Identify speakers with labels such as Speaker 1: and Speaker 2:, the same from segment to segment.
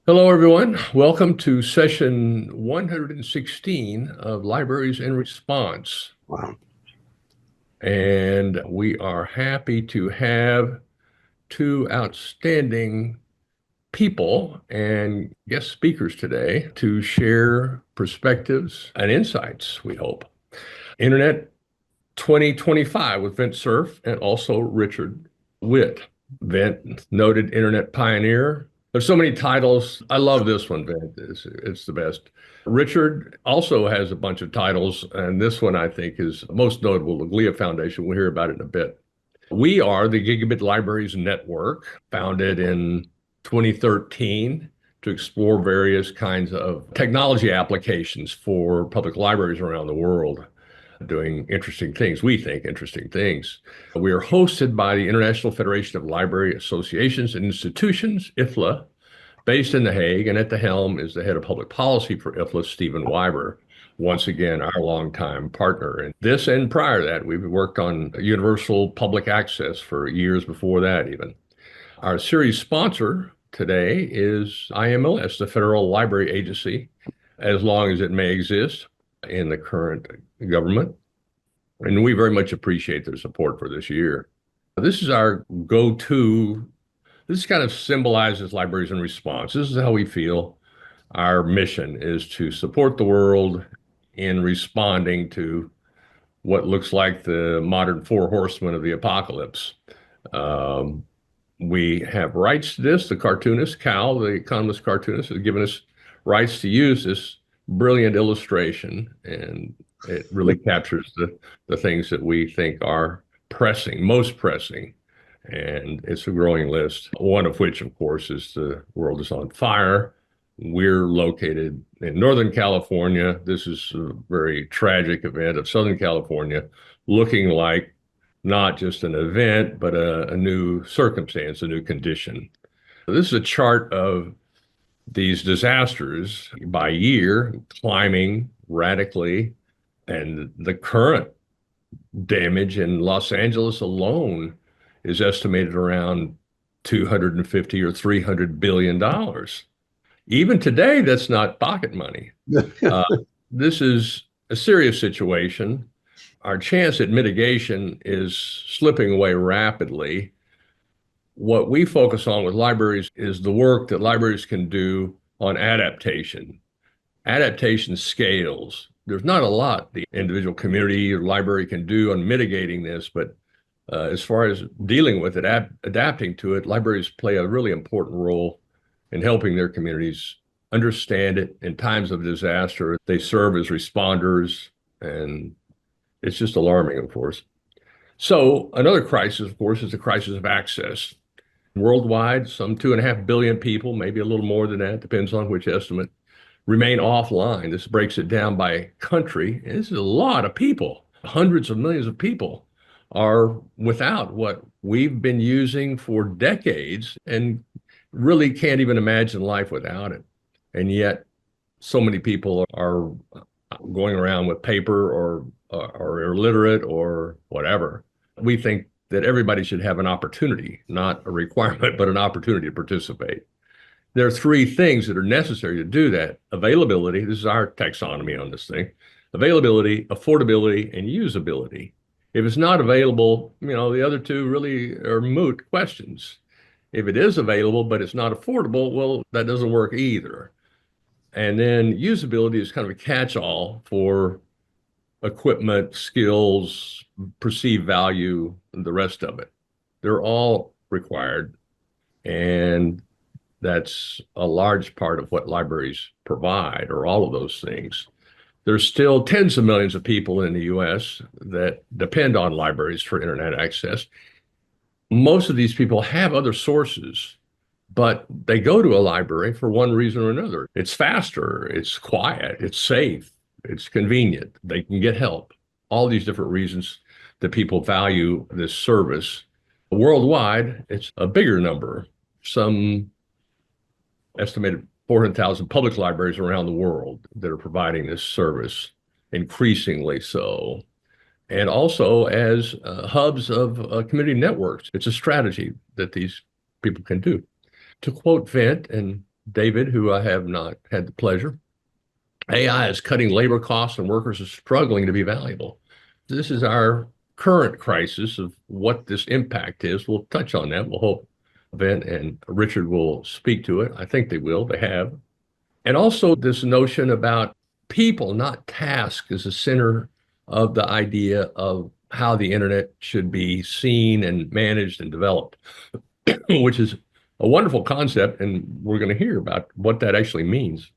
Speaker 1: Hello, everyone. Welcome to session 116 of Libraries in Response.
Speaker 2: Wow.
Speaker 1: And we are happy to have two outstanding people and guest speakers today to share perspectives and insights, we hope. Internet 2025 with Vint Cerf and also Richard Witt. Vint, noted internet pioneer. There's so many titles. I love this one, Vint. It's the best. Richard also has a bunch of titles, and this one I think is most notable, the GLIA Foundation. We'll hear about it in a bit. We are the Gigabit Libraries Network, founded in 2013 to explore various kinds of technology applications for public libraries around the world, doing interesting things. We think interesting things. We are hosted by the International Federation of Library Associations and Institutions, IFLA, based in The Hague, and at the helm is the head of public policy for IFLA, Stephen Wyber, once again, our longtime partner. And this and prior to that, we've worked on universal public access for years before that, even. Our series sponsor today is IMLS, the Federal Library Agency, as long as it may exist in the current government. And we very much appreciate their support for this year. This is our go-to. This kind of symbolizes Libraries in Response. This is how we feel. Our mission is to support the world in responding to what looks like the modern four horsemen of the apocalypse. Um, we have rights to this. The cartoonist, Cal, the economist cartoonist, has given us rights to use this brilliant illustration, and it really captures the things that we think are pressing, most pressing. And it's a growing list, one of which, of course, is the world is on fire. We're located in Northern California. This is a very tragic event of Southern California, looking like not just an event, but a new circumstance, a new condition. This is a chart of these disasters by year, climbing radically, and the current damage in Los Angeles alone is estimated around 250 or 300 billion dollars. Even today, that's not pocket money. Uh, this is a serious situation. Our chance at mitigation is slipping away rapidly. What we focus on with libraries is the work that libraries can do on adaptation. Adaptation scales. There's not a lot the individual community or library can do on mitigating this, but as far as dealing with it, adapting to it, libraries play a really important role in helping their communities understand it in times of disaster. They serve as responders, and it's just alarming, of course. So another crisis, of course, is the crisis of access. Worldwide, some 2.5 billion people, maybe a little more than that, depends on which estimate, remain offline. This breaks it down by country. And this is a lot of people. Hundreds of millions of people are without what we've been using for decades and really can't even imagine life without it. And yet, so many people are going around with paper or illiterate or whatever. We think that everybody should have an opportunity, not a requirement, but an opportunity to participate. There are three things that are necessary to do that. Availability, this is our taxonomy on this thing. Availability, affordability, and usability. If it's not available, the other two really are moot questions. If it is available, but it's not affordable, well, that doesn't work either. And then usability is kind of a catch-all for equipment, skills, perceived value, and the rest of it. They're all required. And that's a large part of what libraries provide, or all of those things. There's still tens of millions of people in the US that depend on libraries for internet access. Most of these people have other sources, but they go to a library for one reason or another. It's faster, it's quiet, it's safe, it's convenient, they can get help. All these different reasons that people value this service. Worldwide, it's a bigger number. Some estimated 400,000 public libraries around the world that are providing this service, increasingly so. And also as hubs of community networks. It's a strategy that these people can do. To quote Vint, and David, who I have not had the pleasure. AI is cutting labor costs and workers are struggling to be valuable. This is our current crisis of what this impact is. We'll touch on that. We'll hope Ben and Richard will speak to it. I think they will. They have. And also this notion about people, not task, is the center of the idea of how the internet should be seen and managed and developed, which is a wonderful concept. And we're going to hear about what that actually means.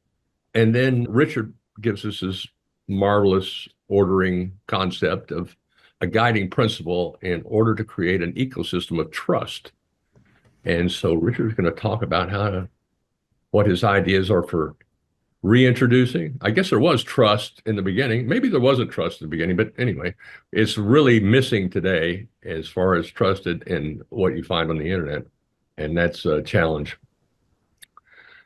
Speaker 1: And then Richard gives us his marvelous ordering concept of a guiding principle in order to create an ecosystem of trust. And so Richard's going to talk about what his ideas are for reintroducing. I guess there was trust in the beginning. Maybe there wasn't trust in the beginning, but anyway, it's really missing today as far as trusted in what you find on the internet. And that's a challenge.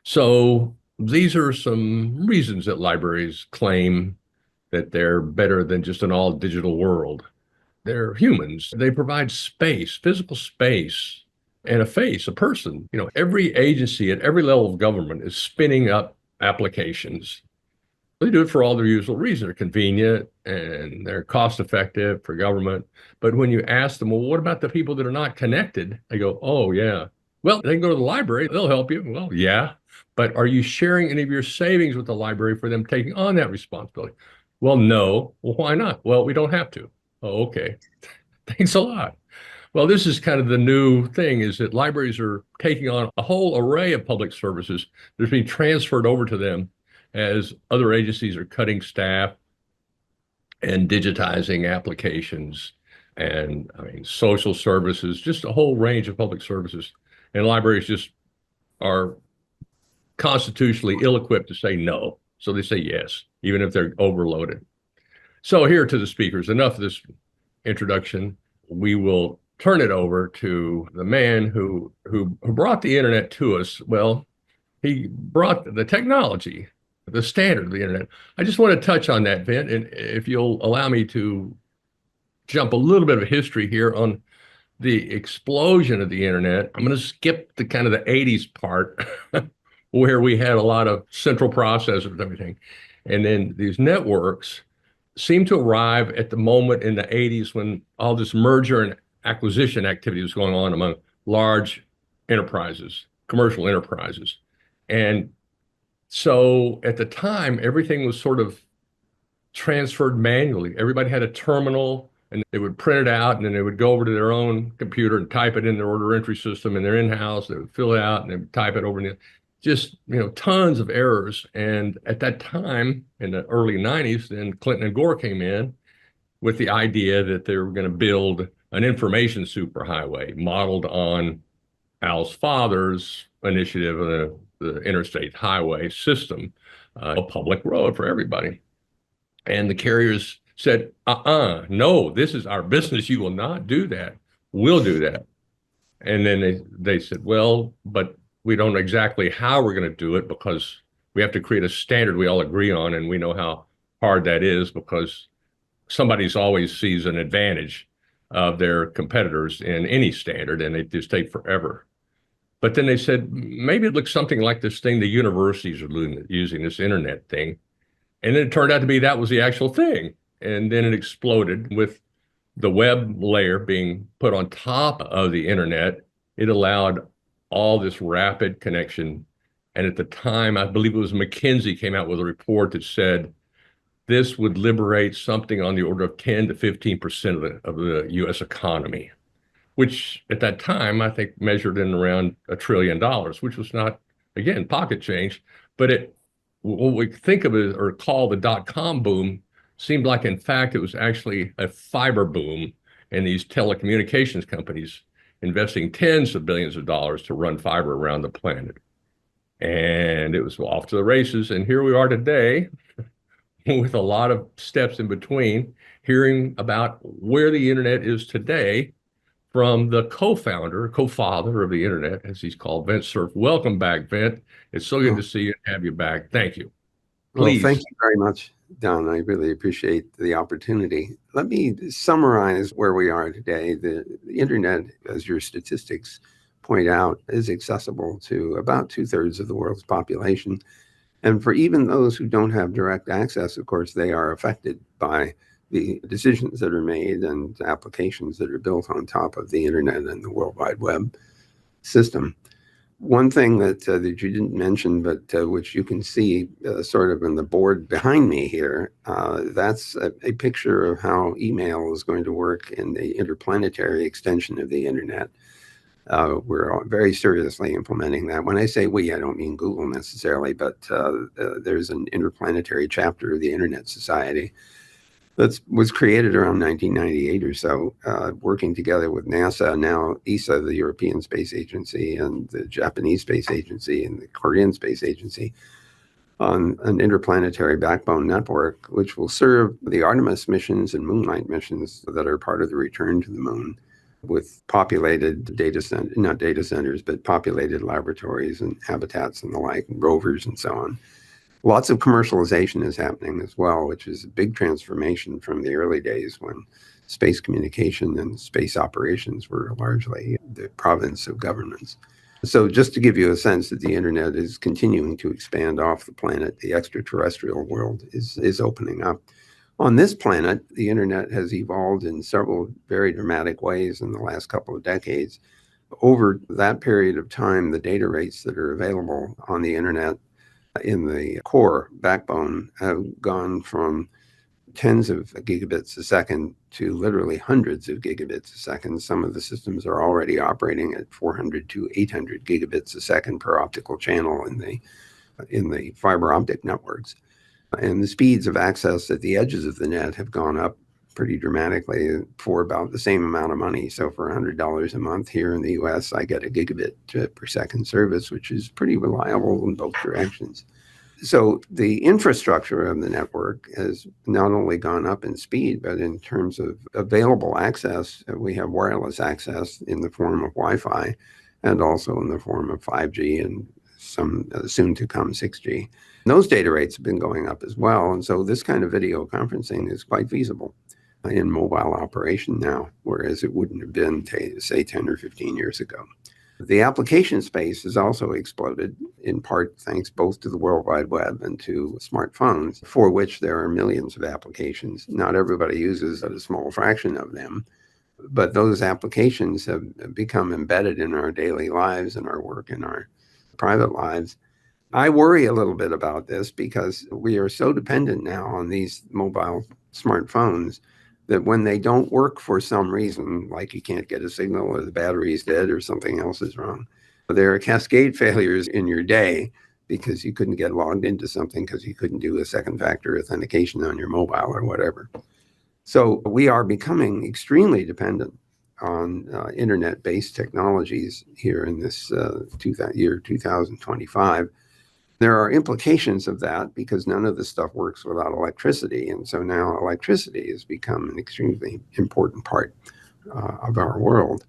Speaker 1: So these are some reasons that libraries claim that they're better than just an all digital world. They're humans. They provide space, physical space, and a face, a person. Every agency at every level of government is spinning up applications. They do it for all their usual reasons. They're convenient and they're cost effective for government. But when you ask them, well, what about the people that are not connected? They go, oh, yeah. Well, they can go to the library. They'll help you. Well, yeah. But are you sharing any of your savings with the library for them taking on that responsibility? Well, no. Well, why not? Well, we don't have to. Oh, okay. Thanks a lot. Well, this is kind of the new thing is that libraries are taking on a whole array of public services that's being transferred over to them as other agencies are cutting staff and digitizing applications and social services, just a whole range of public services. And libraries just are constitutionally ill-equipped to say no. So they say yes, even if they're overloaded. So here to the speakers, enough of this introduction. We will turn it over to the man who brought the internet to us. Well, he brought the technology, the standard of the internet. I just want to touch on that, Vint, and if you'll allow me to jump a little bit of history here on the explosion of the internet. I'm going to skip the kind of the 80s part where we had a lot of central processors and everything. And then these networks seemed to arrive at the moment in the 80s when all this merger and acquisition activity was going on among large enterprises, commercial enterprises. And so at the time, everything was sort of transferred manually. Everybody had a terminal and they would print it out and then they would go over to their own computer and type it in their order entry system and they're in-house. They would fill it out and they would type it over. And just, tons of errors. And at that time, in the early 90s, then Clinton and Gore came in with the idea that they were going to build an information superhighway modeled on Al's father's initiative of the interstate highway system, a public road for everybody. And the carriers said, no, this is our business. You will not do that. We'll do that. And then they said, well, but we don't know exactly how we're going to do it because we have to create a standard we all agree on. And we know how hard that is because somebody's always sees an advantage of their competitors in any standard and they just take forever. But then they said, maybe it looks something like this thing the universities are using, this internet thing. And then it turned out to be that was the actual thing. And then it exploded with the web layer being put on top of the internet. It allowed all this rapid connection. And at the time, I believe it was McKinsey came out with a report that said this would liberate something on the order of 10 to 15% of the US economy, which at that time, I think measured in around $1 trillion, which was not, again, pocket change, but what we think of it or call the dot-com boom seemed like, in fact, it was actually a fiber boom and these telecommunications companies investing tens of billions of dollars to run fiber around the planet. And it was off to the races. And here we are today with a lot of steps in between, hearing about where the internet is today from the co-father of the internet, as he's called, Vint Cerf. Welcome back, Vint. It's so good to see you and have you back. Thank you. Please.
Speaker 2: Well, thank you very much, Don. I really appreciate the opportunity. Let me summarize where we are today. The internet, as your statistics point out, is accessible to about 2/3 of the world's population. And for even those who don't have direct access, of course, they are affected by the decisions that are made and applications that are built on top of the internet and the World Wide Web system. One thing that you didn't mention, but which you can see sort of in the board behind me here, that's a picture of how email is going to work in the interplanetary extension of the internet. We're very seriously implementing that. When I say we, I don't mean Google necessarily, but there's an interplanetary chapter of the Internet Society that was created around 1998 or so, working together with NASA, now ESA, the European Space Agency, and the Japanese Space Agency, and the Korean Space Agency, on an interplanetary backbone network, which will serve the Artemis missions and Moonlight missions that are part of the return to the moon, with populated data centers, not data centers, but populated laboratories and habitats and the like, and rovers and so on. Lots of commercialization is happening as well, which is a big transformation from the early days when space communication and space operations were largely the province of governments. So just to give you a sense that the internet is continuing to expand off the planet, the extraterrestrial world is opening up. On this planet, the internet has evolved in several very dramatic ways in the last couple of decades. Over that period of time, the data rates that are available on the internet in the core backbone have gone from tens of gigabits a second to literally hundreds of gigabits a second. Some of the systems are already operating at 400 to 800 gigabits a second per optical channel in the fiber optic networks. And the speeds of access at the edges of the net have gone up pretty dramatically for about the same amount of money. So for $100 a month here in the US, I get a gigabit per second service, which is pretty reliable in both directions. So the infrastructure of the network has not only gone up in speed, but in terms of available access, we have wireless access in the form of Wi-Fi and also in the form of 5G and some soon to come 6G. Those data rates have been going up as well. And so this kind of video conferencing is quite feasible in mobile operation now, whereas it wouldn't have been, say, 10 or 15 years ago. The application space has also exploded, in part thanks both to the World Wide Web and to smartphones, for which there are millions of applications. Not everybody uses a small fraction of them, but those applications have become embedded in our daily lives and our work and our private lives. I worry a little bit about this because we are so dependent now on these mobile smartphones that when they don't work for some reason, like you can't get a signal or the battery's dead or something else is wrong, there are cascade failures in your day because you couldn't get logged into something because you couldn't do a second factor authentication on your mobile or whatever. So we are becoming extremely dependent on internet-based technologies here in this year 2025. There are implications of that because none of this stuff works without electricity. And so now electricity has become an extremely important part of our world.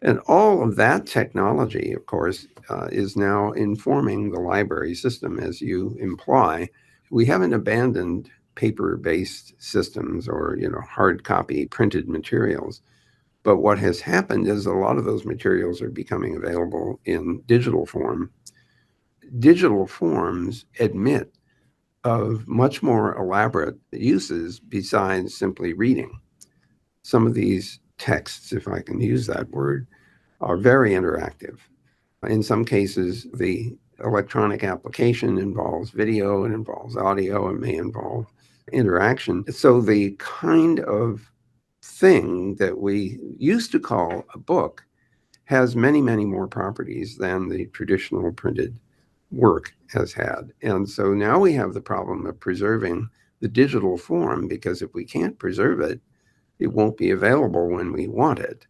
Speaker 2: And all of that technology, of course, is now informing the library system, as you imply. We haven't abandoned paper-based systems or, hard copy printed materials. But what has happened is a lot of those materials are becoming available in digital form. Digital forms admit of much more elaborate uses besides simply reading. Some of these texts, if I can use that word, are very interactive. In some cases, the electronic application involves video, it involves audio, it may involve interaction. So the kind of thing that we used to call a book has many, many more properties than the traditional printed work has had. And so now we have the problem of preserving the digital form, because if we can't preserve it, it won't be available when we want it.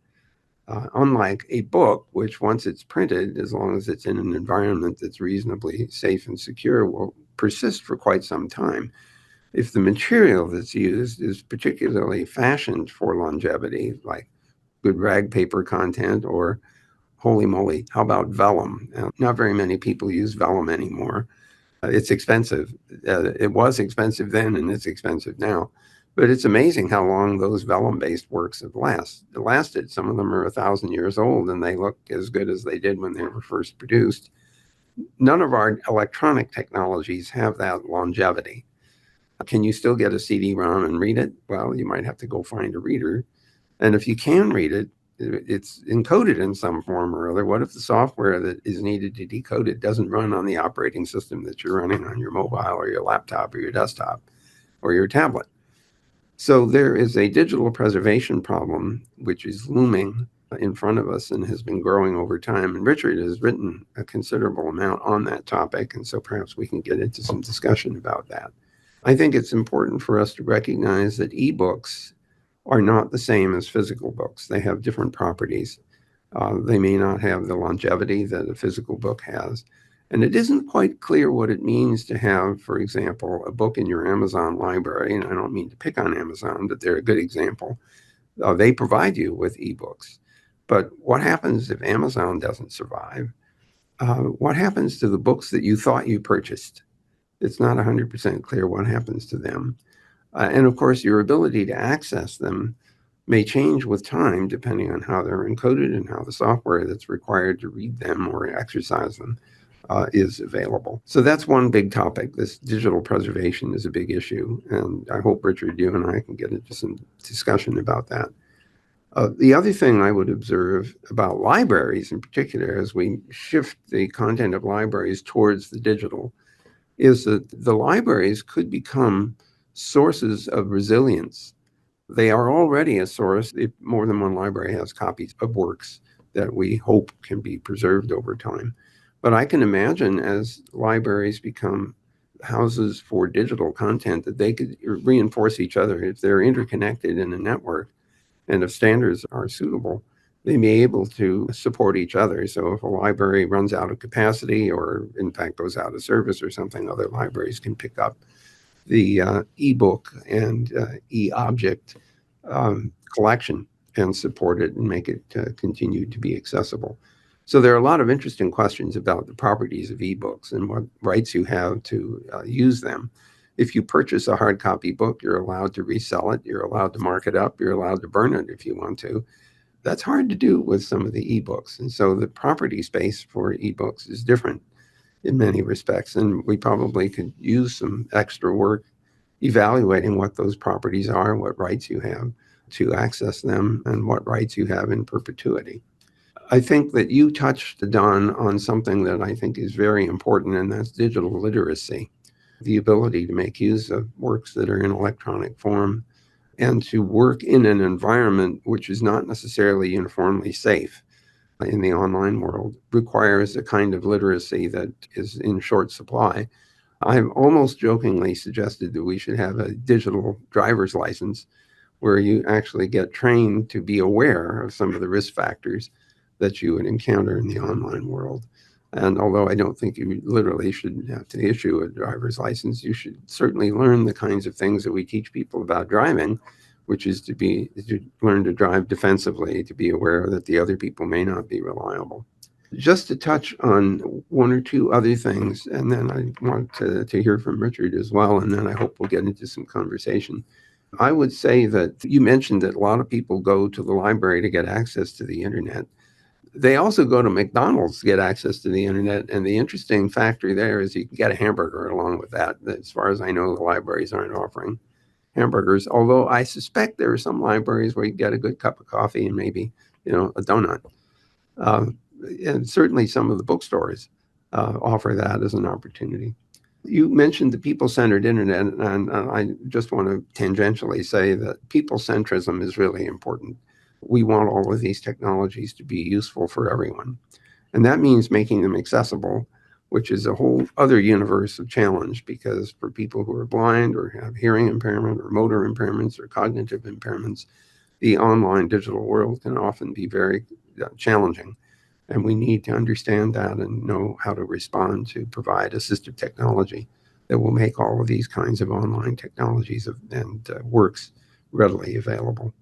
Speaker 2: Unlike a book, which once it's printed, as long as it's in an environment that's reasonably safe and secure, will persist for quite some time. If the material that's used is particularly fashioned for longevity, like good rag paper content, or holy moly, how about vellum? Not very many people use vellum anymore. It's expensive. It was expensive then and it's expensive now. But it's amazing how long those vellum-based works have lasted. Some of them are 1,000 years old, and they look as good as they did when they were first produced. None of our electronic technologies have that longevity. Can you still get a CD-ROM and read it? Well, you might have to go find a reader. And if you can read it, it's encoded in some form or other. What if the software that is needed to decode it doesn't run on the operating system that you're running on your mobile or your laptop or your desktop or your tablet? So there is a digital preservation problem which is looming in front of us and has been growing over time. And Richard has written a considerable amount on that topic. And so perhaps we can get into some discussion about that. I think it's important for us to recognize that ebooks are not the same as physical books. They have different properties. They may not have the longevity that a physical book has. And it isn't quite clear what it means to have, for example, a book in your Amazon library. And I don't mean to pick on Amazon, but they're a good example. They provide you with ebooks. But what happens if Amazon doesn't survive? What happens to the books that you thought you purchased? It's not 100% clear what happens to them. And of course, your ability to access them may change with time depending on how they're encoded and how the software that's required to read them or exercise them is available. So that's one big topic. This digital preservation is a big issue. And I hope, Richard, you and I can get into some discussion about that. The other thing I would observe about libraries in particular, as we shift the content of libraries towards the digital, is that the libraries could become sources of resilience. They are already a source if more than one library has copies of works that we hope can be preserved over time. But I can imagine as libraries become houses for digital content that they could reinforce each other. If they're interconnected in a network and if standards are suitable, they may be able to support each other. So if a library runs out of capacity or in fact goes out of service or something, other libraries can pick up the ebook and e-object collection and support it and make it continue to be accessible. So there are a lot of interesting questions about the properties of ebooks and what rights you have to use them. If you purchase a hard copy book, you're allowed to resell it, you're allowed to mark it up, you're allowed to burn it if you want to. That's hard to do with some of the ebooks. And so the property space for ebooks is different in many respects. And we probably could use some extra work evaluating what those properties are, what rights you have to access them, and what rights you have in perpetuity. I think that you touched, Don, on something that I think is very important, and that's digital literacy, the ability to make use of works that are in electronic form and to work in an environment which is not necessarily uniformly safe in the online world requires a kind of literacy that is in short supply. I've almost jokingly suggested that we should have a digital driver's license where you actually get trained to be aware of some of the risk factors that you would encounter in the online world. And although I don't think you literally should have to issue a driver's license, you should certainly learn the kinds of things that we teach people about driving, which is to learn to drive defensively, to be aware that the other people may not be reliable. Just to touch on one or two other things, and then I want to hear from Richard as well, and then I hope we'll get into some conversation. I would say that you mentioned that a lot of people go to the library to get access to the internet. They also go to McDonald's to get access to the internet. And the interesting factor there is you can get a hamburger along with that. As far as I know, the libraries aren't offering hamburgers, although I suspect there are some libraries where you get a good cup of coffee and maybe, a donut. And certainly some of the bookstores offer that as an opportunity. You mentioned the people-centered internet, and I just want to tangentially say that people-centrism is really important. We want all of these technologies to be useful for everyone. And that means making them accessible, which is a whole other universe of challenge, because for people who are blind or have hearing impairment or motor impairments or cognitive impairments, the online digital world can often be very challenging. And we need to understand that and know how to respond to provide assistive technology that will make all of these kinds of online technologies and works readily available.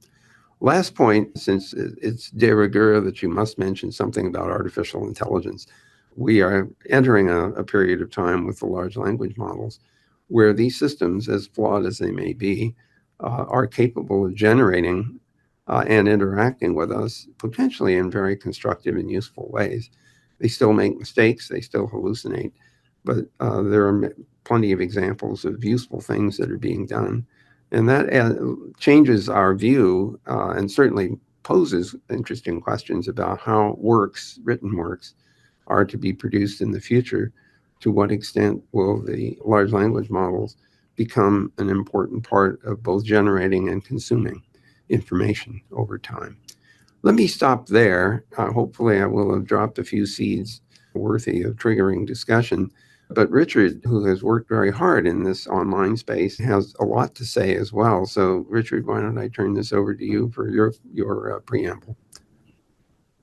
Speaker 2: Last point, since it's de rigueur that you must mention something about artificial intelligence, we are entering a period of time with the large language models where these systems, as flawed as they may be, are capable of generating and interacting with us potentially in very constructive and useful ways. They still make mistakes, they still hallucinate, but there are plenty of examples of useful things that are being done. And that changes our view and certainly poses interesting questions about how works, written works, are to be produced in the future. To what extent will the large language models become an important part of both generating and consuming information over time? Let me stop there. Hopefully, I will have dropped a few seeds worthy of triggering discussion. But Richard, who has worked very hard in this online space, has a lot to say as well. So, Richard, why don't I turn this over to you for your preamble?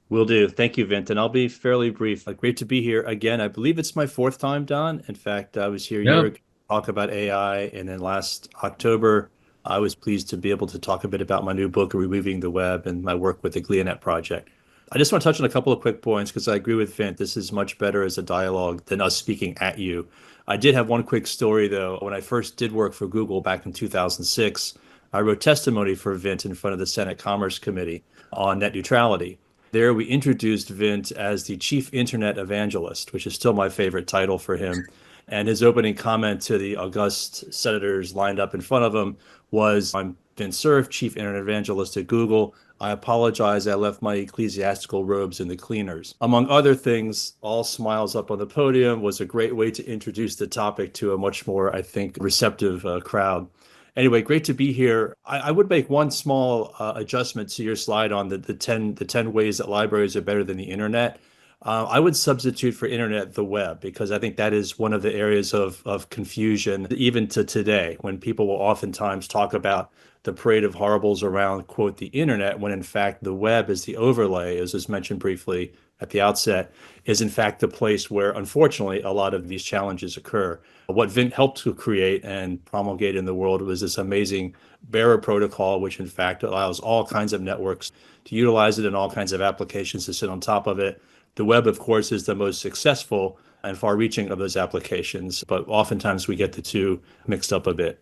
Speaker 3: Will do. Thank you, Vint. And I'll be fairly brief. Great to be here again. I believe it's my fourth time, Don. In fact, I was here a year ago to talk about AI. And then last October, I was pleased to be able to talk a bit about my new book, Removing the Web, and my work with the GliaNet project. I just want to touch on a couple of quick points because I agree with Vint. This is much better as a dialogue than us speaking at you. I did have one quick story, though. When I first did work for Google back in 2006, I wrote testimony for Vint in front of the Senate Commerce Committee on net neutrality. There, we introduced Vint as the chief internet evangelist, which is still my favorite title for him. And his opening comment to the august senators lined up in front of him was, "I'm Vint Cerf, chief internet evangelist at Google. I apologize, I left my ecclesiastical robes in the cleaners." Among other things, all smiles up on the podium was a great way to introduce the topic to a much more, I think, receptive crowd. Anyway, great to be here. I would make one small adjustment to your slide on the 10 ways that libraries are better than the internet. I would substitute for internet the web, because I think that is one of the areas of confusion, even to today, when people will oftentimes talk about the parade of horribles around, quote, the internet, when in fact the web is the overlay, as was mentioned briefly at the outset, is in fact the place where, unfortunately, a lot of these challenges occur. What Vint helped to create and promulgate in the world was this amazing bearer protocol, which in fact allows all kinds of networks to utilize it and all kinds of applications to sit on top of it. The web, of course, is the most successful and far-reaching of those applications, but oftentimes we get the two mixed up a bit.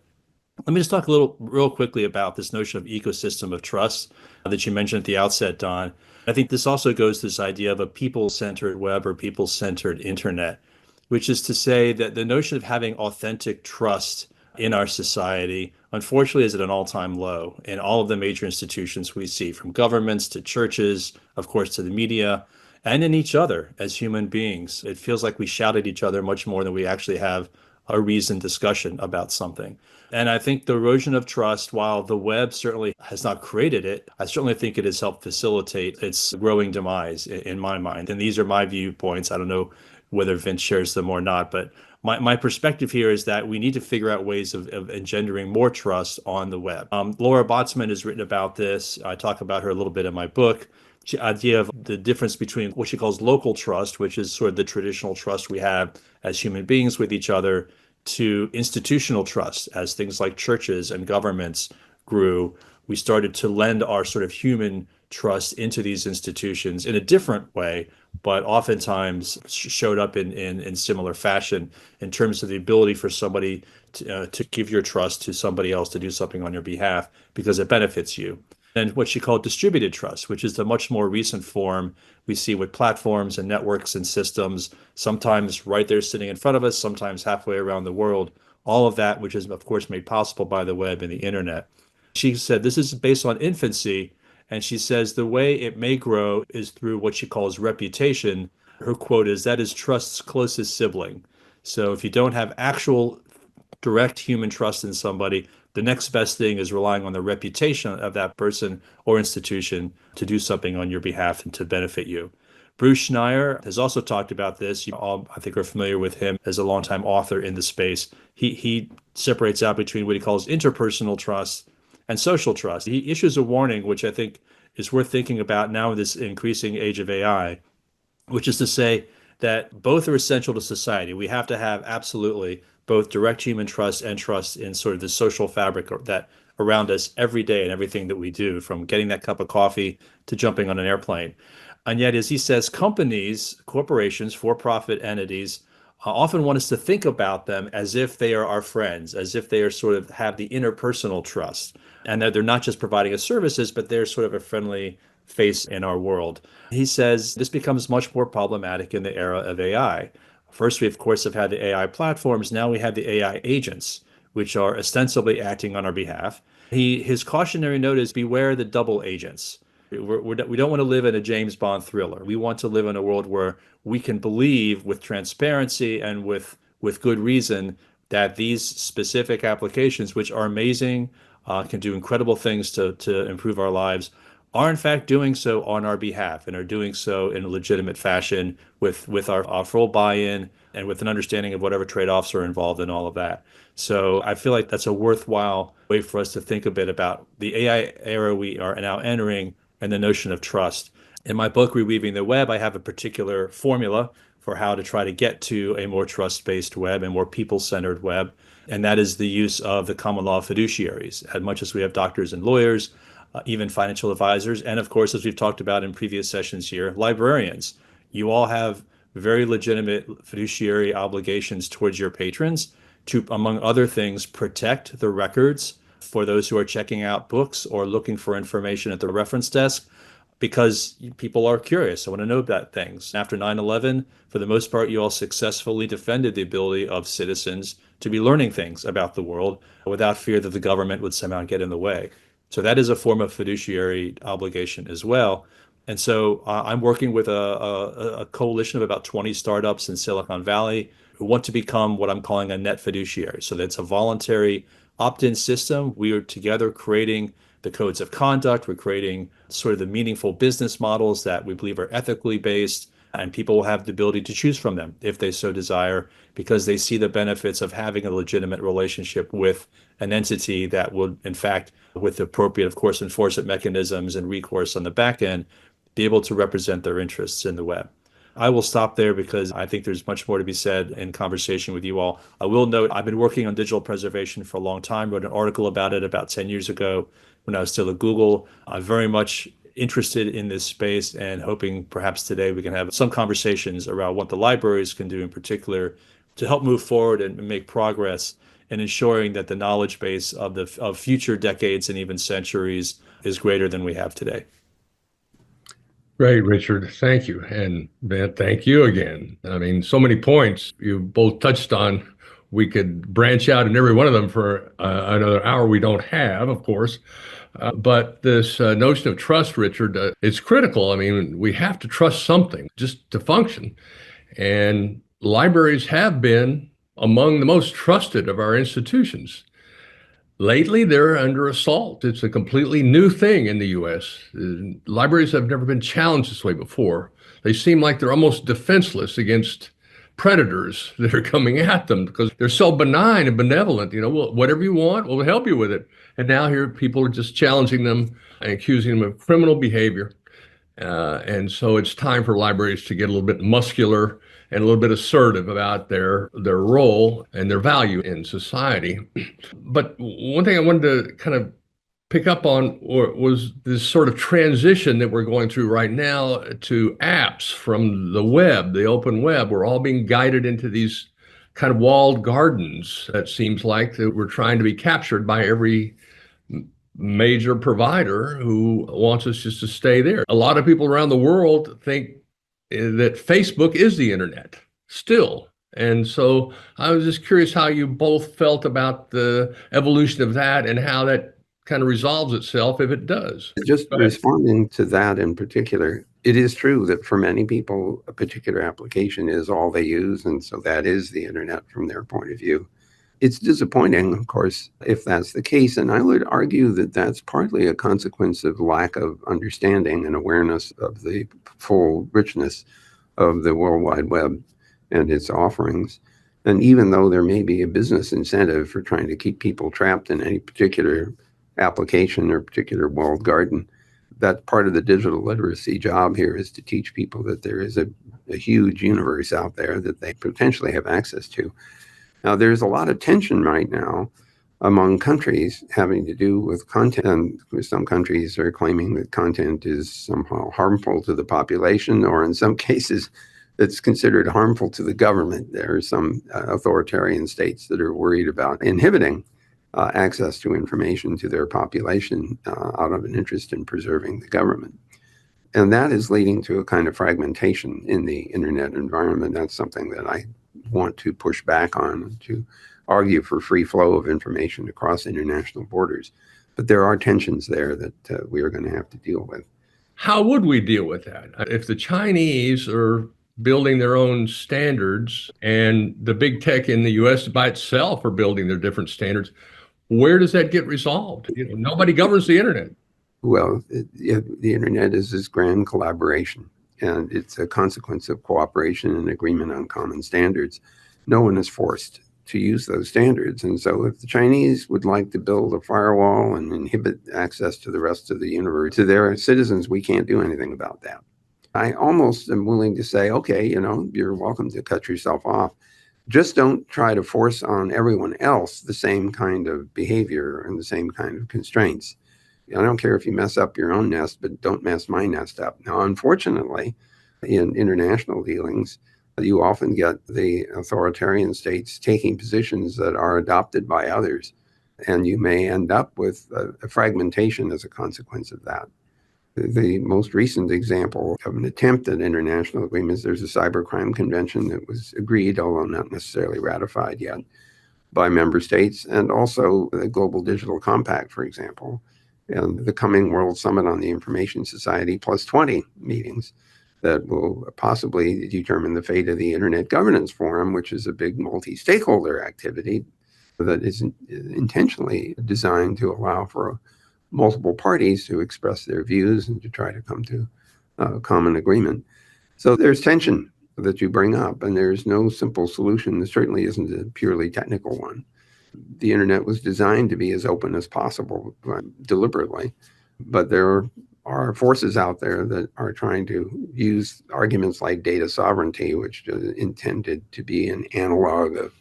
Speaker 3: Let me just talk real quickly about this notion of ecosystem of trust that you mentioned at the outset, Don. I think this also goes to this idea of a people-centered web or people-centered internet, which is to say that the notion of having authentic trust in our society, unfortunately, is at an all-time low in all of the major institutions we see, from governments to churches, of course, to the media, and in each other as human beings. It feels like we shout at each other much more than we actually have a reasoned discussion about something. And I think the erosion of trust, while the web certainly has not created it, I certainly think it has helped facilitate its growing demise in my mind. And these are my viewpoints. I don't know whether Vince shares them or not, but my perspective here is that we need to figure out ways of engendering more trust on the web. Laura Botsman has written about this. I talk about her a little bit in my book. The idea of the difference between what she calls local trust, which is sort of the traditional trust we have as human beings with each other, to institutional trust. As things like churches and governments grew, we started to lend our sort of human trust into these institutions in a different way, but oftentimes showed up in similar fashion in terms of the ability for somebody to give your trust to somebody else to do something on your behalf because it benefits you. And what she called distributed trust, which is the much more recent form we see with platforms and networks and systems, sometimes right there sitting in front of us, sometimes halfway around the world, all of that, which is, of course, made possible by the web and the internet. She said this is based on infancy, and she says the way it may grow is through what she calls reputation. Her quote is, "That is trust's closest sibling." So if you don't have actual direct human trust in somebody, the next best thing is relying on the reputation of that person or institution to do something on your behalf and to benefit you. Bruce Schneier has also talked about this. You all, I think, are familiar with him as a longtime author in the space. He separates out between what he calls interpersonal trust and social trust. He issues a warning, which I think is worth thinking about now in this increasing age of AI, which is to say that both are essential to society. We have to have absolutely both direct human trust and trust in sort of the social fabric that around us every day and everything that we do, from getting that cup of coffee to jumping on an airplane. And yet, as he says, companies, corporations, for-profit entities often want us to think about them as if they are our friends, as if they are sort of have the interpersonal trust, and that they're not just providing us services, but they're sort of a friendly face in our world. He says this becomes much more problematic in the era of AI. First, we, of course, have had the AI platforms. Now we have the AI agents, which are ostensibly acting on our behalf. His cautionary note is beware the double agents. We don't want to live in a James Bond thriller. We want to live in a world where we can believe with transparency and with good reason that these specific applications, which are amazing, can do incredible things to improve our lives, are in fact doing so on our behalf and are doing so in a legitimate fashion with our full buy-in and with an understanding of whatever trade-offs are involved in all of that. So I feel like that's a worthwhile way for us to think a bit about the AI era we are now entering and the notion of trust. In my book, Reweaving the Web, I have a particular formula for how to try to get to a more trust-based web and more people-centered web. And that is the use of the common law fiduciaries. As much as we have doctors and lawyers, even financial advisors, and of course, as we've talked about in previous sessions here, librarians. You all have very legitimate fiduciary obligations towards your patrons to, among other things, protect the records for those who are checking out books or looking for information at the reference desk, because people are curious. I want to know about things. After 9/11, for the most part, you all successfully defended the ability of citizens to be learning things about the world without fear that the government would somehow get in the way. So that is a form of fiduciary obligation as well. And so I'm working with a coalition of about 20 startups in Silicon Valley who want to become what I'm calling a net fiduciary. So that's a voluntary opt-in system. We are together creating the codes of conduct. We're creating sort of the meaningful business models that we believe are ethically based, and people will have the ability to choose from them if they so desire, because they see the benefits of having a legitimate relationship with an entity that would, in fact, with appropriate, of course, enforcement mechanisms and recourse on the back end, be able to represent their interests in the web. I will stop there because I think there's much more to be said in conversation with you all. I will note I've been working on digital preservation for a long time, wrote an article about it about 10 years ago when I was still at Google. I'm very much interested in this space and hoping perhaps today we can have some conversations around what the libraries can do in particular to help move forward and make progress in ensuring that the knowledge base of future decades and even centuries is greater than we have today.
Speaker 1: Great, Richard. Thank you. And Ben, thank you again. I mean, so many points you both touched on. We could branch out in every one of them for another hour. We don't have, of course. But this notion of trust, Richard, it's critical. I mean, we have to trust something just to function. And libraries have been among the most trusted of our institutions. Lately, they're under assault. It's a completely new thing in the U.S. Libraries have never been challenged this way before. They seem like they're almost defenseless against predators that are coming at them because they're so benign and benevolent. You know, well, whatever you want, we'll help you with it. And now here people are just challenging them and accusing them of criminal behavior. And so it's time for libraries to get a little bit muscular and a little bit assertive about their role and their value in society. But one thing I wanted to kind of pick up on was this sort of transition that we're going through right now to apps from the web, the open web. We're all being guided into these kind of walled gardens. It seems like that we're trying to be captured by every major provider who wants us just to stay there. A lot of people around the world think that Facebook is the internet still. And so I was just curious how you both felt about the evolution of that and how that kind of resolves itself if it does.
Speaker 2: Just responding to that in particular, it is true that for many people, a particular application is all they use. And so that is the internet from their point of view. It's disappointing, of course, if that's the case. And I would argue that that's partly a consequence of lack of understanding and awareness of the full richness of the World Wide Web and its offerings. And even though there may be a business incentive for trying to keep people trapped in any particular application or particular walled garden, that part of the digital literacy job here is to teach people that there is a huge universe out there that they potentially have access to. Now, there's a lot of tension right now among countries having to do with content. Some countries are claiming that content is somehow harmful to the population, or in some cases, that's considered harmful to the government. There are some authoritarian states that are worried about inhibiting access to information to their population out of an interest in preserving the government. And that is leading to a kind of fragmentation in the internet environment. That's something that I want to push back on, to argue for free flow of information across international borders. But there are tensions there that we are going to have to deal with.
Speaker 1: How would we deal with that? If the Chinese are building their own standards and the big tech in the US by itself are building their different standards, where does that get resolved? Nobody governs the internet.
Speaker 2: Well, the internet is this grand collaboration, and it's a consequence of cooperation and agreement on common standards. No one is forced to use those standards. And so if the Chinese would like to build a firewall and inhibit access to the rest of the universe, to their citizens, we can't do anything about that. I almost am willing to say, okay, you're welcome to cut yourself off. Just don't try to force on everyone else the same kind of behavior and the same kind of constraints. I don't care if you mess up your own nest, but don't mess my nest up. Now, unfortunately, in international dealings, you often get the authoritarian states taking positions that are adopted by others, and you may end up with a fragmentation as a consequence of that. The most recent example of an attempt at international agreements, there's a cybercrime convention that was agreed, although not necessarily ratified yet, by member states, and also the Global Digital Compact, for example, and the coming World Summit on the Information Society plus 20 meetings that will possibly determine the fate of the Internet Governance Forum, which is a big multi-stakeholder activity that is intentionally designed to allow for multiple parties to express their views and to try to come to a common agreement. So there's tension that you bring up, and there's no simple solution. There certainly isn't a purely technical one. The internet was designed to be as open as possible deliberately, but there are forces out there that are trying to use arguments like data sovereignty, which is intended to be an analog of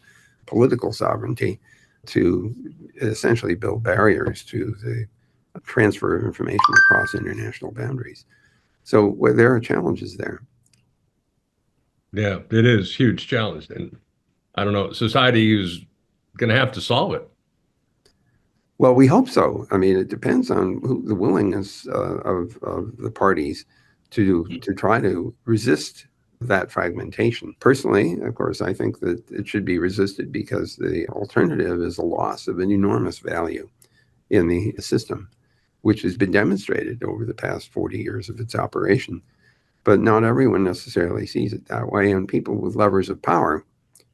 Speaker 2: political sovereignty, to essentially build barriers to the transfer of information across international boundaries. So there are challenges there.
Speaker 1: Yeah, it is a huge challenge. And I don't know, society is going to have to solve it.
Speaker 2: Well, we hope so. I mean, it depends on the willingness of the parties to try to resist that fragmentation. Personally, of course, I think that it should be resisted because the alternative is a loss of an enormous value in the system, which has been demonstrated over the past 40 years of its operation. But not everyone necessarily sees it that way, and people with levers of power,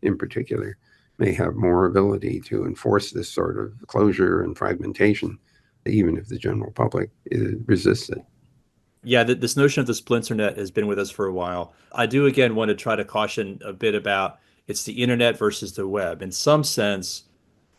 Speaker 2: in particular, may have more ability to enforce this sort of closure and fragmentation, even if the general public resists it.
Speaker 3: Yeah, this notion of the splinternet has been with us for a while. I do, again, want to try to caution a bit about it's the internet versus the web. In some sense,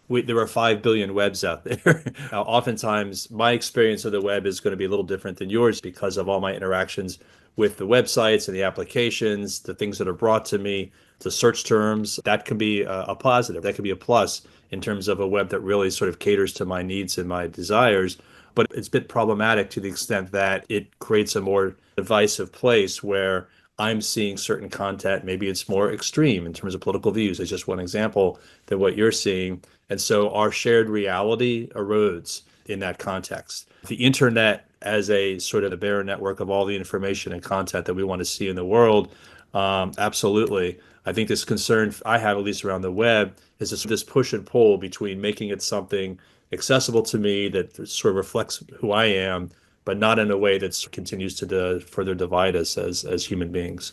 Speaker 3: there are 5 billion webs out there. Now, oftentimes, my experience of the web is going to be a little different than yours because of all my interactions with the websites and the applications, the things that are brought to me, the search terms. That can be a positive. That can be a plus in terms of a web that really sort of caters to my needs and my desires. But it's a bit problematic to the extent that it creates a more divisive place where I'm seeing certain content. Maybe it's more extreme in terms of political views. It's just one example than what you're seeing. And so our shared reality erodes in that context. The internet as a sort of the bare network of all the information and content that we want to see in the world, absolutely. I think this concern I have, at least around the web, is this push and pull between making it something accessible to me that sort of reflects who I am, but not in a way that continues to further divide us as human beings.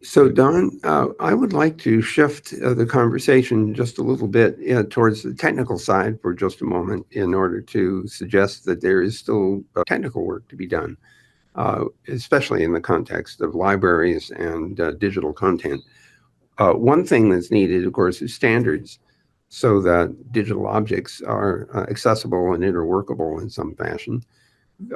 Speaker 2: So, Don, I would like to shift the conversation just a little bit towards the technical side for just a moment in order to suggest that there is still technical work to be done, especially in the context of libraries and digital content. One thing that's needed, of course, is standards so that digital objects are accessible and interworkable in some fashion.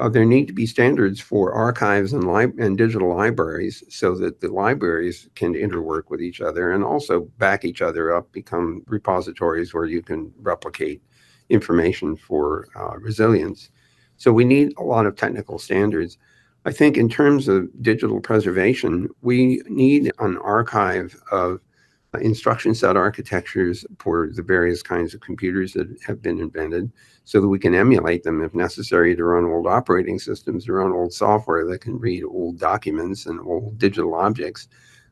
Speaker 2: There need to be standards for archives and digital libraries so that the libraries can interwork with each other and also back each other up, become repositories where you can replicate information for resilience. So we need a lot of technical standards. I think in terms of digital preservation, we need an archive of instruction set architectures for the various kinds of computers that have been invented so that we can emulate them if necessary to run old operating systems, to run old software that can read old documents and old digital objects.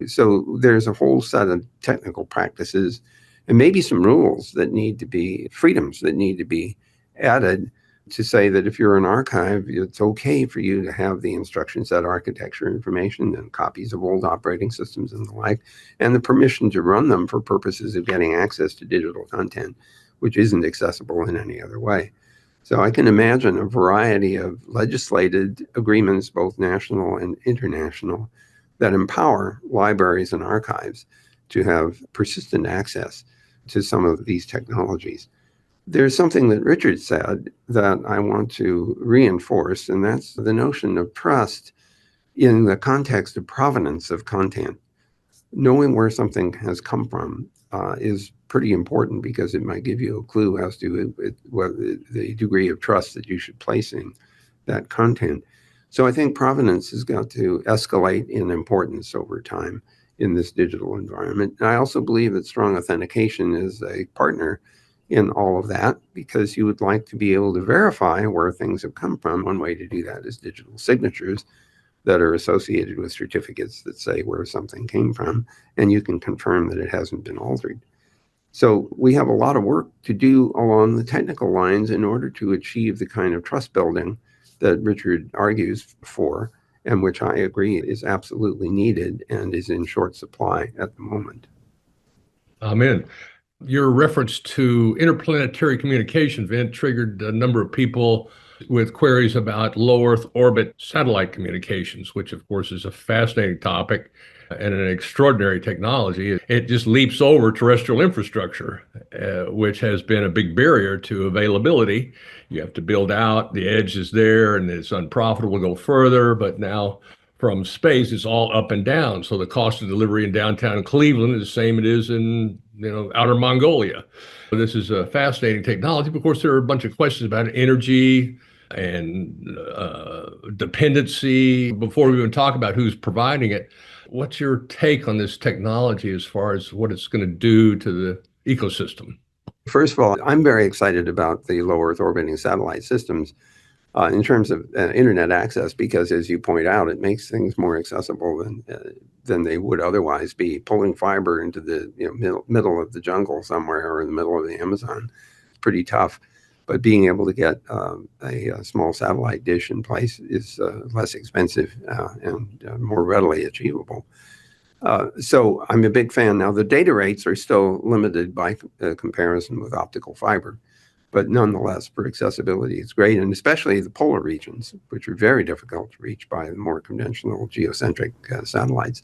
Speaker 2: So there's a whole set of technical practices and maybe some rules that need to be, freedoms that need to be added to say that if you're an archive, it's okay for you to have the instruction set architecture information and copies of old operating systems and the like, and the permission to run them for purposes of getting access to digital content, which isn't accessible in any other way. So I can imagine a variety of legislated agreements, both national and international, that empower libraries and archives to have persistent access to some of these technologies. There's something that Richard said that I want to reinforce, and that's the notion of trust in the context of provenance of content. Knowing where something has come from is pretty important because it might give you a clue as to the degree of trust that you should place in that content. So I think provenance has got to escalate in importance over time in this digital environment. And I also believe that strong authentication is a partner in all of that, because you would like to be able to verify where things have come from. One way to do that is digital signatures that are associated with certificates that say where something came from, and you can confirm that it hasn't been altered. So we have a lot of work to do along the technical lines in order to achieve the kind of trust building that Richard argues for, and which I agree is absolutely needed and is in short supply at the moment.
Speaker 1: Amen. Your reference to interplanetary communication, Vint, triggered a number of people with queries about low Earth orbit satellite communications, which of course is a fascinating topic and an extraordinary technology. It just leaps over terrestrial infrastructure, which has been a big barrier to availability. You have to build out, the edge is there, and it's unprofitable to go further, but now from space, it's all up and down. So the cost of delivery in downtown Cleveland is the same it is in outer Mongolia. So this is a fascinating technology. But of course, there are a bunch of questions about energy and dependency. Before we even talk about who's providing it, what's your take on this technology as far as what it's going to do to the ecosystem?
Speaker 2: First of all, I'm very excited about the low Earth orbiting satellite systems in terms of internet access, because as you point out, it makes things more accessible than they would otherwise be. Pulling fiber into the middle of the jungle somewhere or in the middle of the Amazon is pretty tough. But being able to get a small satellite dish in place is less expensive and more readily achievable. So I'm a big fan. Now, the data rates are still limited by comparison with optical fiber. But nonetheless, for accessibility, it's great, and especially the polar regions, which are very difficult to reach by the more conventional geocentric satellites.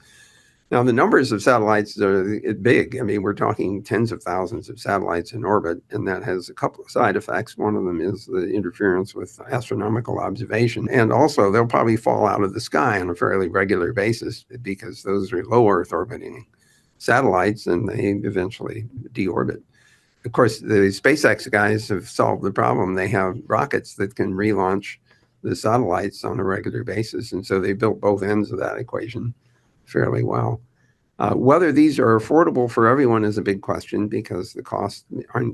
Speaker 2: Now, the numbers of satellites are big. I mean, we're talking tens of thousands of satellites in orbit, and that has a couple of side effects. One of them is the interference with astronomical observation, and also they'll probably fall out of the sky on a fairly regular basis because those are low Earth orbiting satellites, and they eventually deorbit. Of course, the SpaceX guys have solved the problem. They have rockets that can relaunch the satellites on a regular basis. And so they built both ends of that equation fairly well. Whether these are affordable for everyone is a big question, because the costs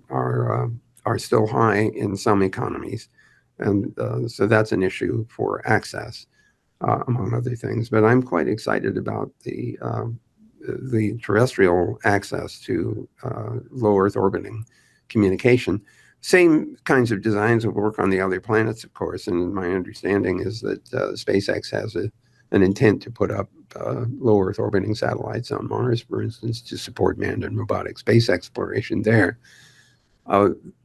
Speaker 2: are still high in some economies. And so that's an issue for access, among other things. But I'm quite excited about the terrestrial access to low Earth orbiting communication. Same kinds of designs will work on the other planets, of course. And my understanding is that SpaceX has an intent to put up low Earth orbiting satellites on Mars, for instance, to support manned and robotic space exploration there.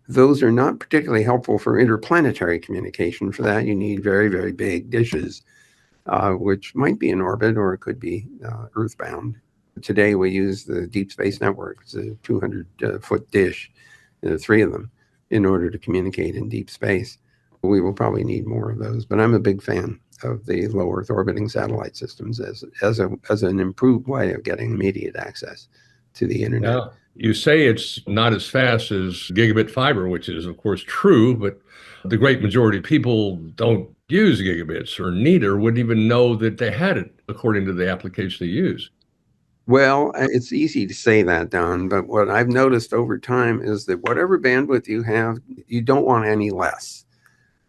Speaker 2: Those are not particularly helpful for interplanetary communication. For that, you need very, very big dishes, which might be in orbit or it could be earthbound. Today, we use the Deep Space Network. It's a 200-foot dish, 3 of them, in order to communicate in deep space. We will probably need more of those, but I'm a big fan of the low Earth orbiting satellite systems as an improved way of getting immediate access to the internet.
Speaker 1: Now, you say it's not as fast as gigabit fiber, which is, of course, true, but the great majority of people don't use gigabits or need or wouldn't even know that they had it according to the application they use.
Speaker 2: Well, it's easy to say that, Don, but what I've noticed over time is that whatever bandwidth you have, you don't want any less.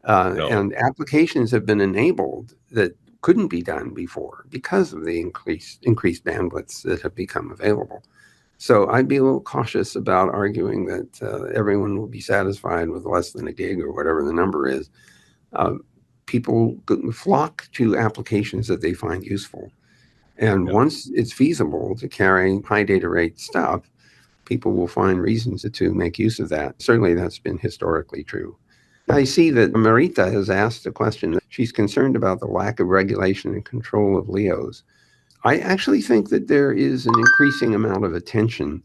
Speaker 1: No.
Speaker 2: And applications have been enabled that couldn't be done before because of the increased bandwidths that have become available. So I'd be a little cautious about arguing that everyone will be satisfied with less than a gig or whatever the number is. People flock to applications that they find useful. And once it's feasible to carry high data rate stuff, people will find reasons to make use of that. Certainly that's been historically true. I see that Marita has asked a question. She's concerned about the lack of regulation and control of LEOs. I actually think that there is an increasing amount of attention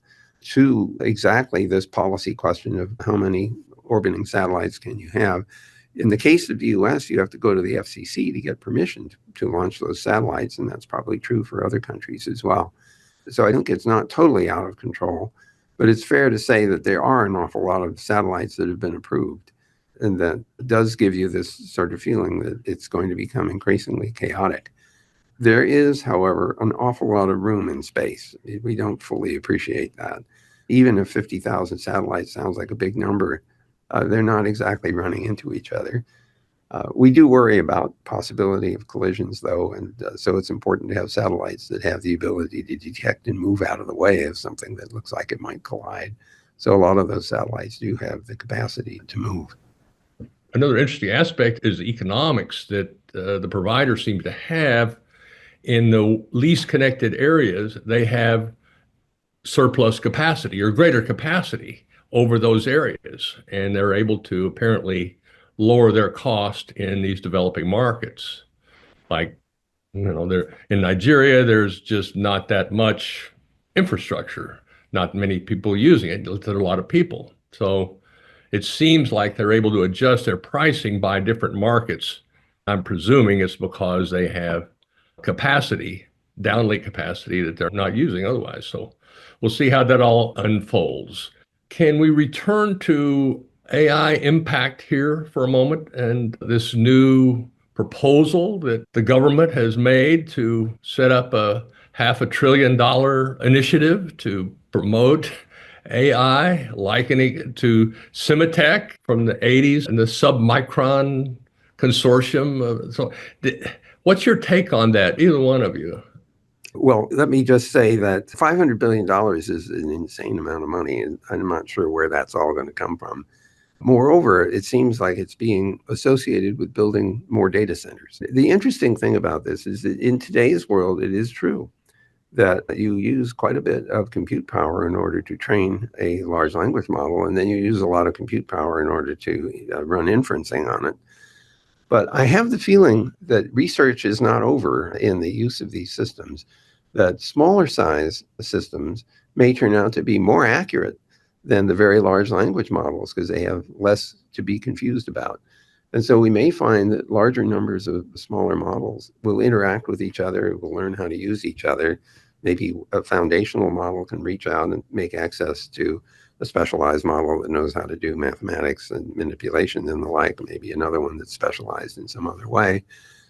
Speaker 2: to exactly this policy question of how many orbiting satellites can you have. In the case of the US, you have to go to the FCC to get permission to launch those satellites, and that's probably true for other countries as well. So I think it's not totally out of control, but it's fair to say that there are an awful lot of satellites that have been approved. And that does give you this sort of feeling that it's going to become increasingly chaotic. There is, however, an awful lot of room in space. We don't fully appreciate that. Even if 50,000 satellites sounds like a big number, they're not exactly running into each other. We do worry about possibility of collisions, though, and so it's important to have satellites that have the ability to detect and move out of the way of something that looks like it might collide. So a lot of those satellites do have the capacity to move.
Speaker 1: Another interesting aspect is the economics that the providers seem to have in the least connected areas. They have surplus capacity or greater capacity over those areas, and they're able to apparently lower their cost in these developing markets. Like, they're in Nigeria, there's just not that much infrastructure, not many people using it. There are a lot of people. So it seems like they're able to adjust their pricing by different markets. I'm presuming it's because they have capacity, downlink capacity that they're not using otherwise. So we'll see how that all unfolds. Can we return to AI impact here for a moment and this new proposal that the government has made to set up a $500 billion initiative to promote AI, likening it to Symatech from the 80s and the submicron consortium. So what's your take on that, either one of you?
Speaker 2: Well, let me just say that $500 billion is an insane amount of money, and I'm not sure where that's all going to come from. Moreover, it seems like it's being associated with building more data centers. The interesting thing about this is that in today's world, it is true that you use quite a bit of compute power in order to train a large language model, and then you use a lot of compute power in order to run inferencing on it. But I have the feeling that research is not over in the use of these systems, that smaller size systems may turn out to be more accurate than the very large language models because they have less to be confused about. And so we may find that larger numbers of smaller models will interact with each other, will learn how to use each other. Maybe a foundational model can reach out and make access to a specialized model that knows how to do mathematics and manipulation and the like, maybe another one that's specialized in some other way.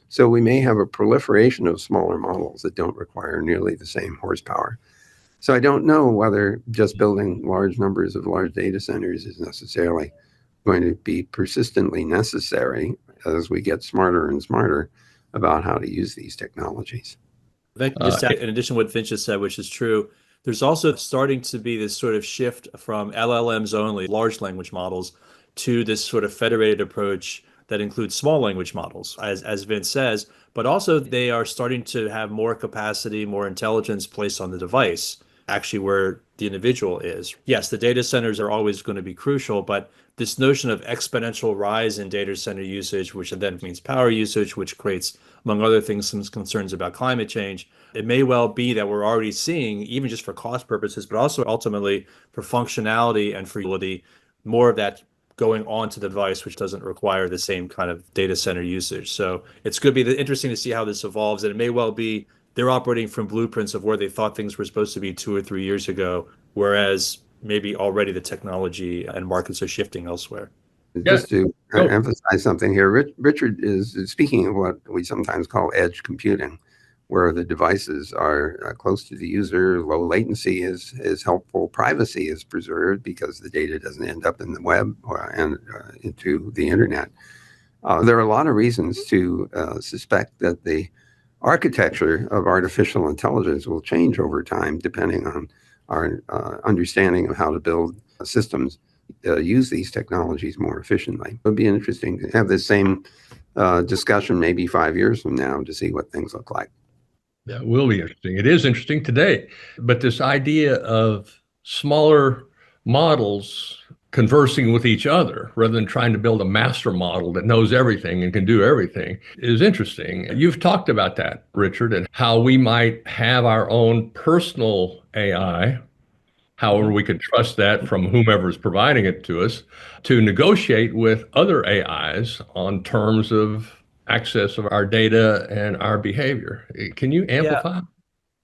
Speaker 2: So we may have a proliferation of smaller models that don't require nearly the same horsepower. So I don't know whether just building large numbers of large data centers is necessarily going to be persistently necessary as we get smarter and smarter about how to use these technologies.
Speaker 3: Just in addition to what Vince just said, which is true, there's also starting to be this sort of shift from LLMs only, large language models, to this sort of federated approach that includes small language models, as Vince says, but also they are starting to have more capacity, more intelligence placed on the device, actually where the individual is. Yes, the data centers are always going to be crucial, but this notion of exponential rise in data center usage, which then means power usage, which creates, among other things, some concerns about climate change. It may well be that we're already seeing, even just for cost purposes, but also ultimately for functionality and for utility, more of that going onto the device, which doesn't require the same kind of data center usage. So it's going to be interesting to see how this evolves. And it may well be they're operating from blueprints of where they thought things were supposed to be 2 or 3 years ago, whereas maybe already the technology and markets are shifting elsewhere.
Speaker 1: Yeah,
Speaker 2: Just to
Speaker 1: go.
Speaker 2: emphasize something here, Richard is speaking of what we sometimes call edge computing, where the devices are close to the user, low latency is helpful, privacy is preserved because the data doesn't end up in the web and into the internet. There are a lot of reasons to suspect that the architecture of artificial intelligence will change over time, depending on our understanding of how to build systems, use these technologies more efficiently. It would be interesting to have the same discussion maybe 5 years from now to see what things look like.
Speaker 1: That will be interesting. It is interesting today, but this idea of smaller models conversing with each other rather than trying to build a master model that knows everything and can do everything is interesting. You've talked about that, Richard, and how we might have our own personal AI. However, we could trust that from whomever is providing it to us to negotiate with other AIs on terms of access of our data and our behavior. Can you
Speaker 3: Yeah.
Speaker 1: amplify?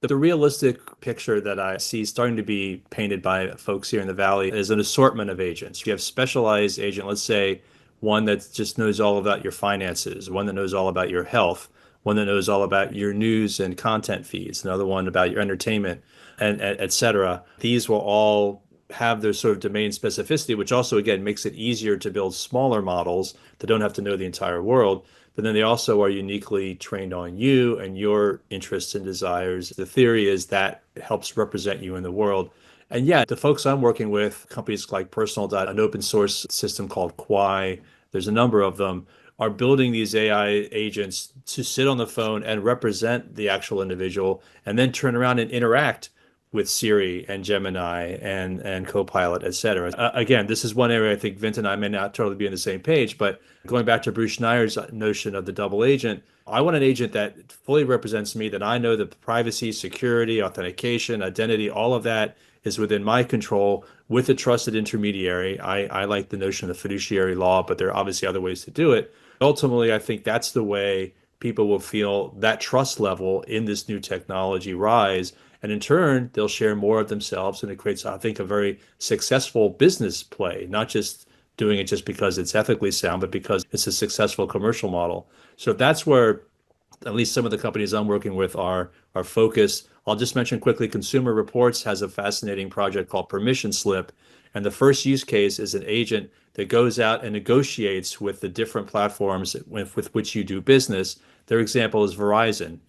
Speaker 3: The realistic picture that I see starting to be painted by folks here in the Valley is an assortment of agents. You have specialized agent, let's say one that just knows all about your finances, one that knows all about your health, one that knows all about your news and content feeds, another one about your entertainment, and et cetera. These will all have their sort of domain specificity, which also, again, makes it easier to build smaller models that don't have to know the entire world. But then they also are uniquely trained on you and your interests and desires. The theory is that helps represent you in the world. And yeah, the folks I'm working with, companies like Personal Dot, an open source system called Kwai, there's a number of them, are building these AI agents to sit on the phone and represent the actual individual and then turn around and interact with Siri and Gemini and Copilot, et cetera. Again, this is one area I think Vint and I may not totally be on the same page, but going back to Bruce Schneier's notion of the double agent, I want an agent that fully represents me, that I know the privacy, security, authentication, identity, all of that is within my control with a trusted intermediary. I like the notion of fiduciary law, but there are obviously other ways to do it. Ultimately, I think that's the way people will feel that trust level in this new technology rise. And in turn, they'll share more of themselves. And it creates, I think, a very successful business play, not just doing it just because it's ethically sound, but because it's a successful commercial model. So that's where at least some of the companies I'm working with are focused. I'll just mention quickly, Consumer Reports has a fascinating project called Permission Slip. And the first use case is an agent that goes out and negotiates with the different platforms with which you do business. Their example is Verizon.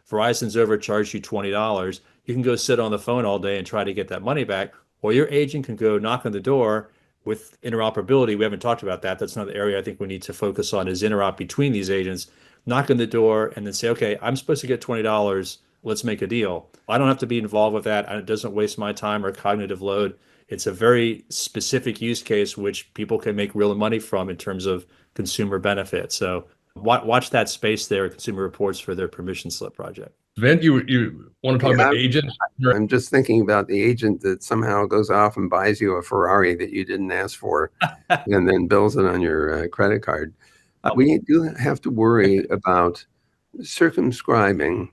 Speaker 3: Verizon's overcharged you $20. You can go sit on the phone all day and try to get that money back, or your agent can go knock on the door with interoperability. We haven't talked about that. That's another area I think we need to focus on, is interop between these agents. Knock on the door and then say, okay, I'm supposed to get $20. Let's make a deal. I don't have to be involved with that. It doesn't waste my time or cognitive load. It's a very specific use case which people can make real money from in terms of consumer benefit. So watch that space there, Consumer Reports, for their Permission Slip project.
Speaker 1: Vint, you want to talk about agents?
Speaker 2: I'm just thinking about the agent that somehow goes off and buys you a Ferrari that you didn't ask for and then bills it on your credit card. We do have to worry about circumscribing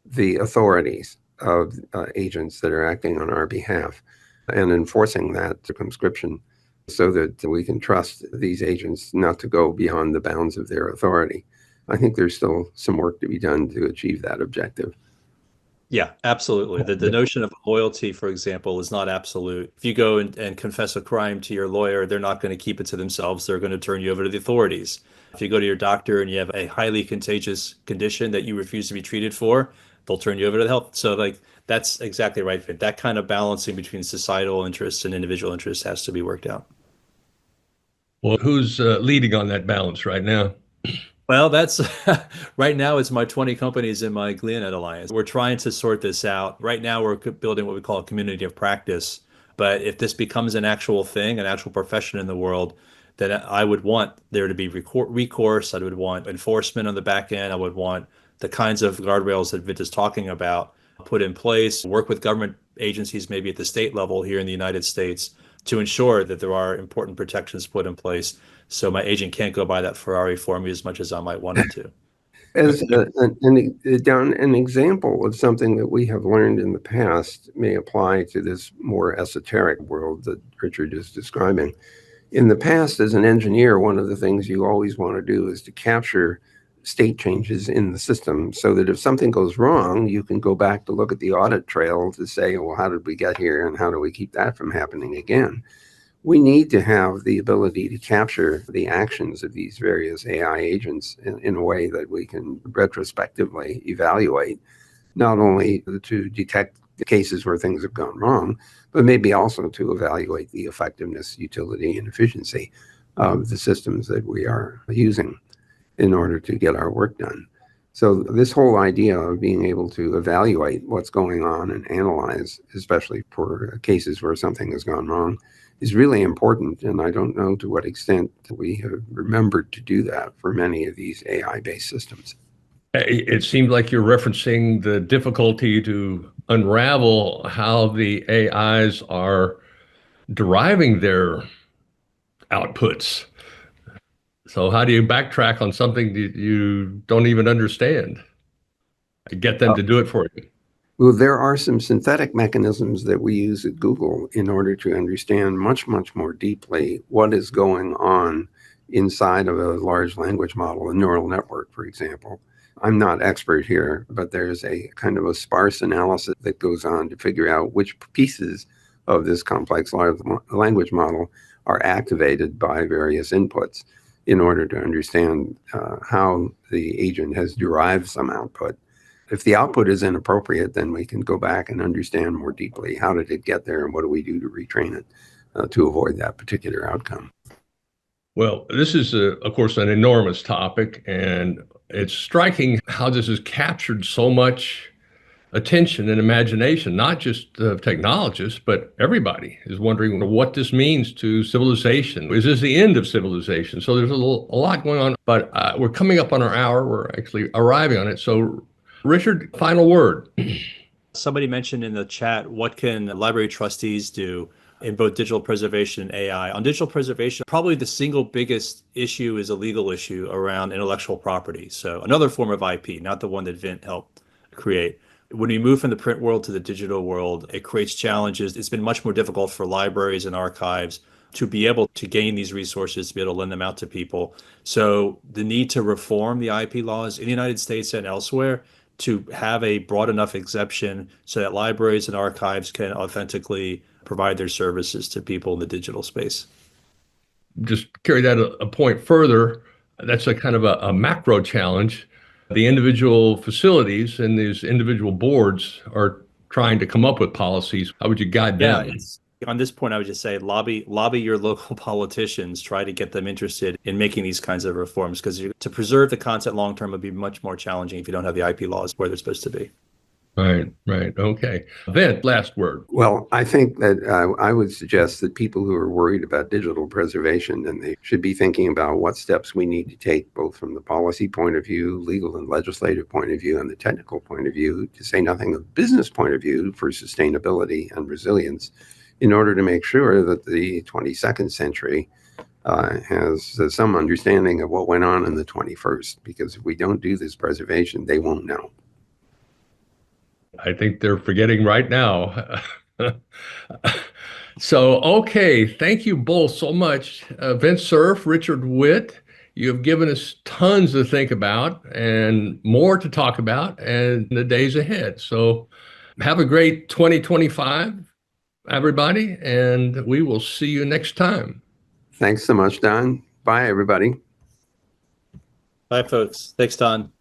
Speaker 2: the authorities of agents that are acting on our behalf and enforcing that circumscription so that we can trust these agents not to go beyond the bounds of their authority. I think there's still some work to be done to achieve that objective.
Speaker 3: Yeah, absolutely. The notion of loyalty, for example, is not absolute. If you go and confess a crime to your lawyer, they're not going to keep it to themselves. They're going to turn you over to the authorities. If you go to your doctor and you have a highly contagious condition that you refuse to be treated for, they'll turn you over to the health. So like that's exactly right, Vint. That kind of balancing between societal interests and individual interests has to be worked out.
Speaker 1: Well, who's leading on that balance right now?
Speaker 3: Well, that's right now it's my 20 companies in my GleanNet Alliance. We're trying to sort this out. Right now we're building what we call a community of practice. But if this becomes an actual thing, an actual profession in the world, then I would want there to be recourse. I would want enforcement on the back end. I would want the kinds of guardrails that Vint is talking about put in place, work with government agencies, maybe at the state level here in the United States, to ensure that there are important protections put in place so my agent can't go buy that Ferrari for me as much as I might want him to.
Speaker 2: As an example of something that we have learned in the past may apply to this more esoteric world that Richard is describing, In the past, as an engineer, one of the things you always want to do is to capture state changes in the system so that if something goes wrong, you can go back to look at the audit trail to say, well, how did we get here and how do we keep that from happening again? We need to have the ability to capture the actions of these various AI agents in a way that we can retrospectively evaluate, not only to detect the cases where things have gone wrong, but maybe also to evaluate the effectiveness, utility, and efficiency of the systems that we are using in order to get our work done. So this whole idea of being able to evaluate what's going on and analyze, especially for cases where something has gone wrong, is really important. And I don't know to what extent we have remembered to do that for many of these AI-based systems.
Speaker 1: It seemed like you're referencing the difficulty to unravel how the AIs are deriving their outputs. So how do you backtrack on something that you don't even understand? Get them to do it for you.
Speaker 2: Well, there are some synthetic mechanisms that we use at Google in order to understand much, much more deeply what is going on inside of a large language model, a neural network, for example. I'm not expert here, but there's a kind of a sparse analysis that goes on to figure out which pieces of this complex large language model are activated by various inputs in order to understand how the agent has derived some output. If the output is inappropriate, then we can go back and understand more deeply how did it get there and what do we do to retrain it to avoid that particular outcome.
Speaker 1: Well, this is, of course, an enormous topic, and it's striking how this has captured so much attention and imagination, not just technologists, but everybody is wondering what this means to civilization. Is this the end of civilization? So there's a lot going on, but we're coming up on our hour. We're actually arriving on it. So Richard, final word.
Speaker 3: Somebody mentioned in the chat, what can library trustees do in both digital preservation and AI? On digital preservation, probably the single biggest issue is a legal issue around intellectual property. So another form of IP, not the one that Vint helped create. When we move from the print world to the digital world, it creates challenges. It's been much more difficult for libraries and archives to be able to gain these resources, to be able to lend them out to people. So the need to reform the IP laws in the United States and elsewhere to have a broad enough exception so that libraries and archives can authentically provide their services to people in the digital space.
Speaker 1: Just carry that a point further. That's a kind of a macro challenge. The individual facilities and these individual boards are trying to come up with policies. How would you guide them?
Speaker 3: On this point, I would just say lobby your local politicians, try to get them interested in making these kinds of reforms, because to preserve the content long term would be much more challenging if you don't have the IP laws where they're supposed to be.
Speaker 1: Right. Okay. Vint, last word.
Speaker 2: Well, I think that I would suggest that people who are worried about digital preservation, and they should be thinking about what steps we need to take, both from the policy point of view, legal and legislative point of view, and the technical point of view, to say nothing of business point of view, for sustainability and resilience, in order to make sure that the 22nd century has some understanding of what went on in the 21st. Because if we don't do this preservation, they won't know.
Speaker 1: I think they're forgetting right now. So, okay. Thank you both so much. Vint Cerf, Richard Witt, you have given us tons to think about and more to talk about in the days ahead. So have a great 2025, everybody, and we will see you next time.
Speaker 2: Thanks so much, Don. Bye, everybody.
Speaker 3: Bye, folks. Thanks, Don.